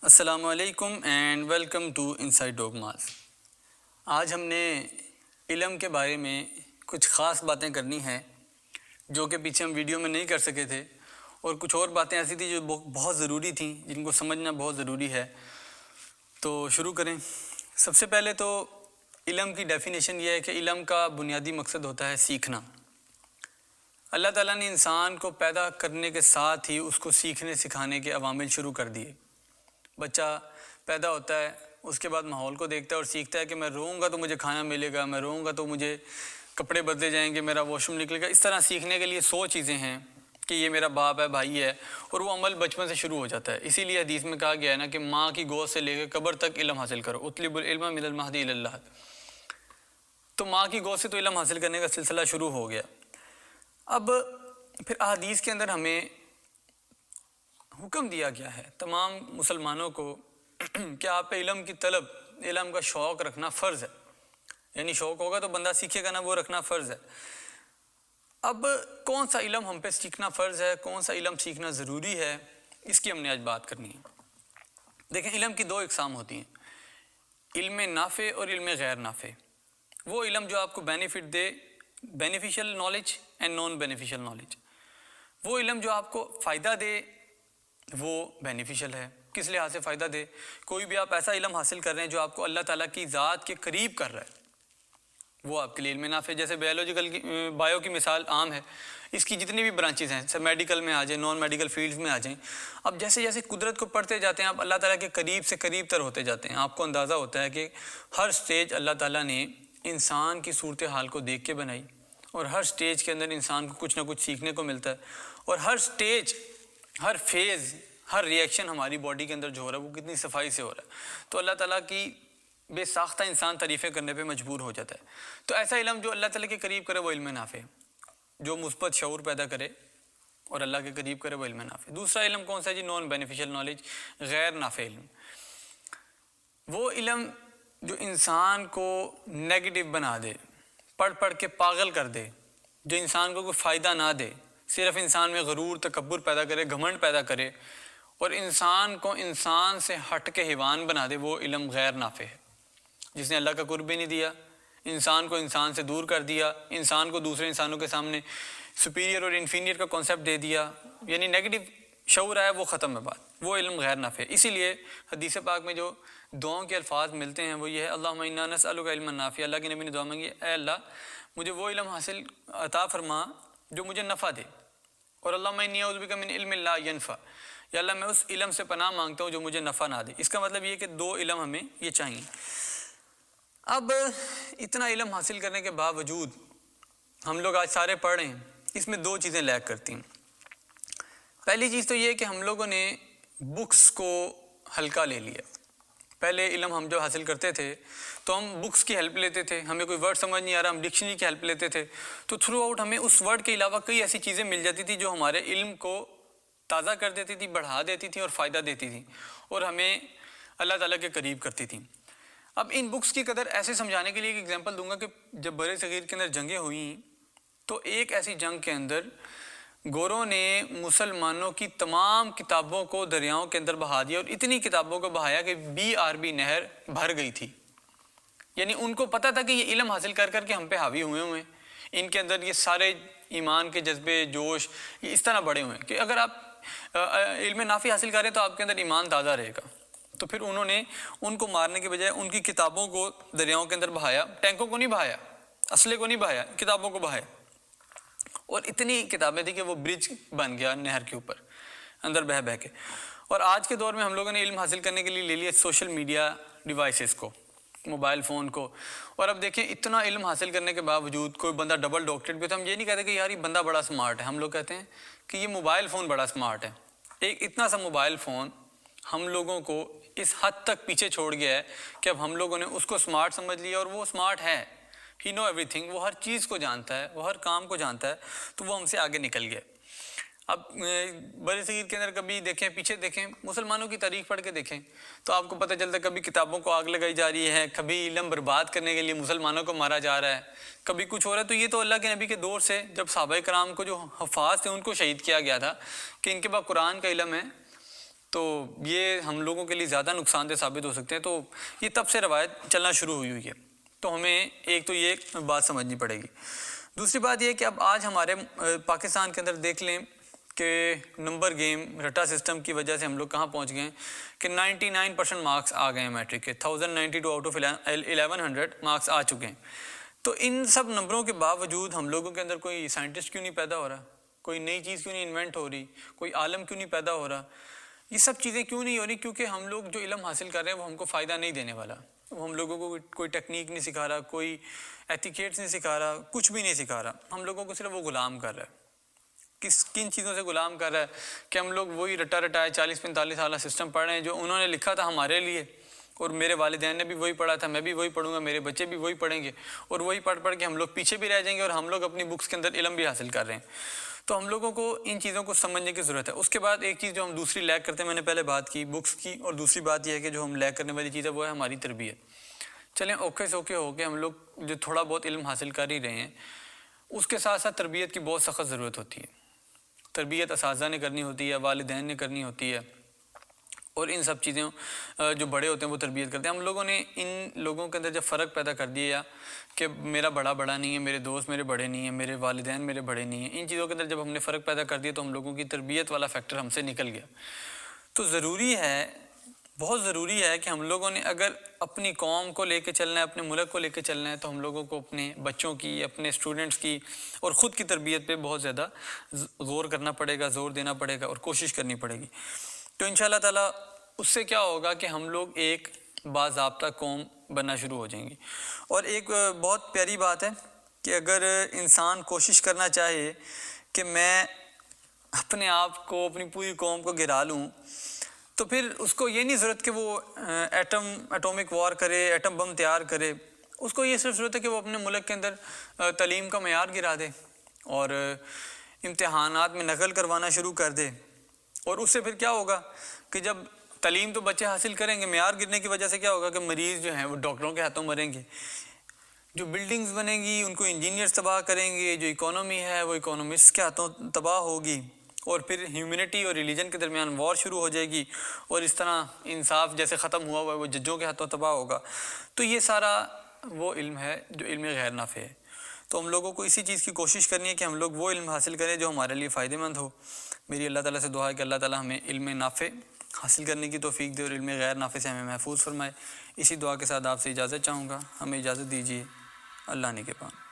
السلام علیکم and welcome to inside ڈوگماز۔ آج ہم نے علم کے بارے میں کچھ خاص باتیں کرنی ہیں جو کہ پیچھے ہم ویڈیو میں نہیں کر سکے تھے، اور کچھ اور باتیں ایسی تھیں جو بہت ضروری تھیں، جن کو سمجھنا بہت ضروری ہے۔ تو شروع کریں۔ سب سے پہلے تو علم کی ڈیفینیشن یہ ہے کہ علم کا بنیادی مقصد ہوتا ہے سیکھنا۔ اللہ تعالیٰ نے انسان کو پیدا کرنے کے ساتھ ہی اس کو سیکھنے سکھانے کے عوامل شروع کر دیے۔ بچہ پیدا ہوتا ہے، اس کے بعد ماحول کو دیکھتا ہے اور سیکھتا ہے کہ میں روؤں گا تو مجھے کھانا ملے گا، میں روؤں گا تو مجھے کپڑے بدلے جائیں گے، میرا واش روم نکلے گا۔ اس طرح سیکھنے کے لیے 100 چیزیں ہیں کہ یہ میرا باپ ہے، بھائی ہے، اور وہ عمل بچپن سے شروع ہو جاتا ہے۔ اسی لیے حدیث میں کہا گیا ہے نا کہ ماں کی گود سے لے کے قبر تک علم حاصل کرو، اطلب العلم من المہد الی اللحد۔ تو ماں کی گود سے تو علم حاصل کرنے کا سلسلہ شروع ہو گیا۔ اب پھر احادیث کے اندر ہمیں حکم دیا گیا ہے تمام مسلمانوں کو کہ آپ پہ علم کی طلب، علم کا شوق رکھنا فرض ہے۔ یعنی شوق ہوگا تو بندہ سیکھے گا نا، وہ رکھنا فرض ہے۔ اب کون سا علم ہم پہ سیکھنا فرض ہے، کون سا علم سیکھنا ضروری ہے، اس کی ہم نے آج بات کرنی ہے۔ دیکھیں، علم کی 2 اقسام ہوتی ہیں، علم نافع اور علم غیر نافع۔ وہ علم جو آپ کو benefit they, beneficial knowledge and non beneficial knowledge. وہ علم جو آپ کو فائدہ دے وہ بینیفیشل ہے۔ کس لحاظ سے فائدہ دے؟ کوئی بھی آپ ایسا علم حاصل کر رہے ہیں جو آپ کو اللہ تعالیٰ کی ذات کے قریب کر رہا ہے، وہ آپ کے لیے علم نافع۔ جیسے بایو کی مثال عام ہے، اس کی جتنی بھی برانچز ہیں، میڈیکل میں آ جائیں، نان میڈیکل فیلڈز میں آ جائیں، اب جیسے جیسے قدرت کو پڑھتے جاتے ہیں آپ اللہ تعالیٰ کے قریب سے قریب تر ہوتے جاتے ہیں۔ آپ کو اندازہ ہوتا ہے کہ ہر سٹیج اللہ تعالیٰ نے انسان کی صورتحال کو دیکھ کے بنائی، اور ہر سٹیج کے اندر انسان کو کچھ نہ کچھ سیکھنے کو ملتا ہے، اور ہر سٹیج، ہر فیز، ہر ریئیکشن ہماری باڈی کے اندر جو ہو رہا ہے وہ کتنی صفائی سے ہو رہا ہے۔ تو اللہ تعالیٰ کی بے ساختہ انسان تعریفیں کرنے پہ مجبور ہو جاتا ہے۔ تو ایسا علم جو اللہ تعالیٰ کے قریب کرے وہ علم نافع ہے، جو مثبت شعور پیدا کرے اور اللہ کے قریب کرے وہ علم نافع۔ دوسرا علم کون سا ہے جی؟ نان بینیفیشل نالج، غیر نافع علم۔ وہ علم جو انسان کو نیگیٹو بنا دے، پڑھ پڑھ کے پاگل کر دے، جو انسان کو کوئی فائدہ نہ دے، صرف انسان میں غرور، تکبر پیدا کرے، گھمنڈ پیدا کرے، اور انسان کو انسان سے ہٹ کے حیوان بنا دے، وہ علم غیر نافع ہے۔ جس نے اللہ کا قرب بھی نہیں دیا، انسان کو انسان سے دور کر دیا، انسان کو دوسرے انسانوں کے سامنے سپیریئر اور انفینئر کا کانسیپٹ دے دیا، یعنی نیگیٹو شعور ہے، وہ ختم ہے بات، وہ علم غیر نافع ہے۔ اسی لیے حدیث پاک میں جو دعاؤں کے الفاظ ملتے ہیں وہ یہ ہے، اللہم انا نسألک علما نافعا۔ اللہ کے نبی نے دعا مانگی، اے اللہ مجھے وہ علم حاصل عطا فرما جو مجھے نفع دے، اور اللہم انی اعوذ بک من علم لا ینفع، یا اللہ میں اس علم سے پناہ مانگتا ہوں جو مجھے نفع نہ دے۔ اس کا مطلب یہ کہ 2 علم ہمیں یہ چاہیے۔ اب اتنا علم حاصل کرنے کے باوجود ہم لوگ آج سارے پڑھ رہے ہیں، اس میں 2 چیزیں لیک کرتی ہیں۔ پہلی چیز تو یہ کہ ہم لوگوں نے بکس کو ہلکا لے لیا۔ پہلے علم ہم جو حاصل کرتے تھے تو ہم بکس کی ہیلپ لیتے تھے، ہمیں کوئی ورڈ سمجھ نہیں آ رہا، ہم ڈکشنری کی ہیلپ لیتے تھے، تو تھرو آؤٹ ہمیں اس ورڈ کے علاوہ کئی ایسی چیزیں مل جاتی تھی جو ہمارے علم کو تازہ کر دیتی تھی، بڑھا دیتی تھی اور فائدہ دیتی تھی، اور ہمیں اللہ تعالیٰ کے قریب کرتی تھیں۔ اب ان بکس کی قدر ایسے سمجھانے کے لیے ایک ایگزامپل دوں گا کہ جب برِ صغیر کے اندر جنگیں ہوئیں تو ایک ایسی جنگ کے اندر گوروں نے مسلمانوں کی تمام کتابوں کو دریاؤں کے اندر بہا دیا، اور اتنی کتابوں کو بہایا کہ BRB نہر بھر گئی تھی۔ یعنی ان کو پتہ تھا کہ یہ علم حاصل کر کر کے ہم پہ حاوی ہوئے ہیں، ان کے اندر یہ سارے ایمان کے جذبے، جوش، یہ اس طرح بڑے ہوئے ہیں کہ اگر آپ علم نافع حاصل کریں تو آپ کے اندر ایمان تازہ رہے گا۔ تو پھر انہوں نے ان کو مارنے کے بجائے ان کی کتابوں کو دریاؤں کے اندر بہایا، ٹینکوں کو نہیں بہایا، اسلحے کو نہیں بہایا، کتابوں کو بہایا، اور اتنی کتابیں تھیں کہ وہ برج بن گیا نہر کے اوپر اندر بہہ بہہ کے۔ اور آج کے دور میں ہم لوگوں نے علم حاصل کرنے کے لیے لے لیا سوشل میڈیا ڈیوائسز کو، موبائل فون کو، اور اب دیکھیں اتنا علم حاصل کرنے کے باوجود کوئی بندہ ڈبل ڈاکٹریٹ بھی، تو ہم یہ نہیں کہتے کہ یار یہ بندہ بڑا سمارٹ ہے، ہم لوگ کہتے ہیں کہ یہ موبائل فون بڑا سمارٹ ہے۔ ایک اتنا سا موبائل فون ہم لوگوں کو اس حد تک پیچھے چھوڑ گیا ہے کہ اب ہم لوگوں نے اس کو سمارٹ سمجھ لیا، اور وہ سمارٹ ہے، ہی نو ایوری تھنگ، وہ ہر چیز کو جانتا ہے، وہ ہر کام کو جانتا ہے، تو وہ ہم سے آگے نکل گیا۔ اب برِ صغیر کے اندر کبھی دیکھیں، پیچھے دیکھیں، مسلمانوں کی تاریخ پڑھ کے دیکھیں تو آپ کو پتہ چلتا ہے کبھی کتابوں کو آگ لگائی جا رہی ہے، کبھی علم برباد کرنے کے لیے مسلمانوں کو مارا جا رہا ہے، کبھی کچھ ہو رہا ہے۔ تو یہ تو اللہ کے نبی کے دور سے، جب صحابہ کرام کو جو حفاظ تھے ان کو شہید کیا گیا تھا کہ ان کے پاس قرآن کا علم ہے، تو یہ ہم لوگوں کے لیے زیادہ نقصان دہ ثابت ہو سکتے ہیں. تو یہ تب سے روایت چلنا شروع ہوئی ہے. تو ہمیں ایک تو یہ بات سمجھنی پڑے گی. دوسری بات یہ کہ اب آج ہمارے پاکستان کے اندر دیکھ لیں کہ نمبر گیم رٹا سسٹم کی وجہ سے ہم لوگ کہاں پہنچ گئے ہیں کہ 99% مارکس آ گئے ہیں میٹرک کے. 1092 آؤٹ آف 1100 مارکس آ چکے ہیں. تو ان سب نمبروں کے باوجود ہم لوگوں کے اندر کوئی سائنٹسٹ کیوں نہیں پیدا ہو رہا, کوئی نئی چیز کیوں نہیں انوینٹ ہو رہی, کوئی عالم کیوں نہیں پیدا ہو رہا؟ یہ سب چیزیں کیوں نہیں ہو رہی؟ کیونکہ ہم لوگ جو علم حاصل کر رہے ہیں وہ ہم کو فائدہ نہیں دینے والا. وہ ہم لوگوں کو کوئی ٹیکنیک نہیں سکھا رہا, کوئی ایتیکیٹس نہیں سکھا رہا, کچھ بھی نہیں سکھا رہا. ہم لوگوں کو صرف وہ غلام کر رہا ہے. کن چیزوں سے غلام کر رہا ہے کہ ہم لوگ وہی رٹا رٹائے 40-45 سالہ سسٹم پڑھ رہے ہیں جو انہوں نے لکھا تھا ہمارے لیے, اور میرے والدین نے بھی وہی پڑھا تھا, میں بھی وہی پڑھوں گا, میرے بچے بھی وہی پڑھیں گے, اور وہی پڑھ پڑھ کے ہم لوگ پیچھے بھی رہ جائیں گے, اور ہم لوگ اپنی بکس کے اندر علم بھی حاصل کر رہے ہیں. تو ہم لوگوں کو ان چیزوں کو سمجھنے کی ضرورت ہے. اس کے بعد ایک چیز جو ہم دوسری لیک کرتے ہیں, میں نے پہلے بات کی بکس کی, اور دوسری بات یہ ہے کہ جو ہم لیک کرنے والی چیز ہے وہ ہے ہماری تربیت. چلیں اوکے سوکے ہو کے ہم لوگ جو تھوڑا بہت علم حاصل کر ہی رہے ہیں, اس کے ساتھ ساتھ تربیت کی بہت سخت ضرورت ہوتی ہے. تربیت اساتذہ نے کرنی ہوتی ہے, والدین نے کرنی ہوتی ہے, اور ان سب چیزوں جو بڑے ہوتے ہیں وہ تربیت کرتے ہیں. ہم لوگوں نے ان لوگوں کے اندر جب فرق پیدا کر دیا کہ میرا بڑا نہیں ہے, میرے دوست میرے بڑے نہیں ہیں, میرے والدین میرے بڑے نہیں ہیں, ان چیزوں کے اندر جب ہم نے فرق پیدا کر دیا تو ہم لوگوں کی تربیت والا فیکٹر ہم سے نکل گیا. تو ضروری ہے, بہت ضروری ہے کہ ہم لوگوں نے اگر اپنی قوم کو لے کے چلنا ہے, اپنے ملک کو لے کے چلنا ہے, تو ہم لوگوں کو اپنے بچوں کی, اپنے اسٹوڈنٹس کی اور خود کی تربیت پہ بہت زیادہ غور کرنا پڑے گا, زور دینا پڑے گا, اور کوشش کرنی پڑے گی. تو انشاءاللہ تعالیٰ اس سے کیا ہوگا کہ ہم لوگ ایک باضابطہ قوم بننا شروع ہو جائیں گے. اور ایک بہت پیاری بات ہے کہ اگر انسان کوشش کرنا چاہے کہ میں اپنے آپ کو, اپنی پوری قوم کو گرا لوں, تو پھر اس کو یہ نہیں ضرورت کہ وہ ایٹمک وار کرے, ایٹم بم تیار کرے. اس کو یہ صرف ضرورت ہے کہ وہ اپنے ملک کے اندر تعلیم کا معیار گرا دے اور امتحانات میں نقل کروانا شروع کر دے. اور اس سے پھر کیا ہوگا کہ جب تعلیم تو بچے حاصل کریں گے, معیار گرنے کی وجہ سے کیا ہوگا کہ مریض جو ہیں وہ ڈاکٹروں کے ہاتھوں مریں گے, جو بلڈنگز بنیں گی ان کو انجینئرز تباہ کریں گے, جو اکانومی ہے وہ اکانومسٹ کے ہاتھوں تباہ ہوگی, اور پھر ہیومنٹی اور ریلیجن کے درمیان وار شروع ہو جائے گی, اور اس طرح انصاف جیسے ختم ہوا ہے وہ ججوں کے ہاتھوں تباہ ہوگا. تو یہ سارا وہ علم ہے جو علم غیر نافع ہے. تو ہم لوگوں کو اسی چیز کی کوشش کرنی ہے کہ ہم لوگ وہ علم حاصل کریں جو ہمارے لیے فائدہ مند ہو. میری اللہ تعالیٰ سے دعا ہے کہ اللہ تعالیٰ ہمیں علم نافع حاصل کرنے کی توفیق دے اور علم غیر نافع سے ہمیں محفوظ فرمائے. اسی دعا کے ساتھ آپ سے اجازت چاہوں گا. ہمیں اجازت دیجیے. اللہ نے کے پاس.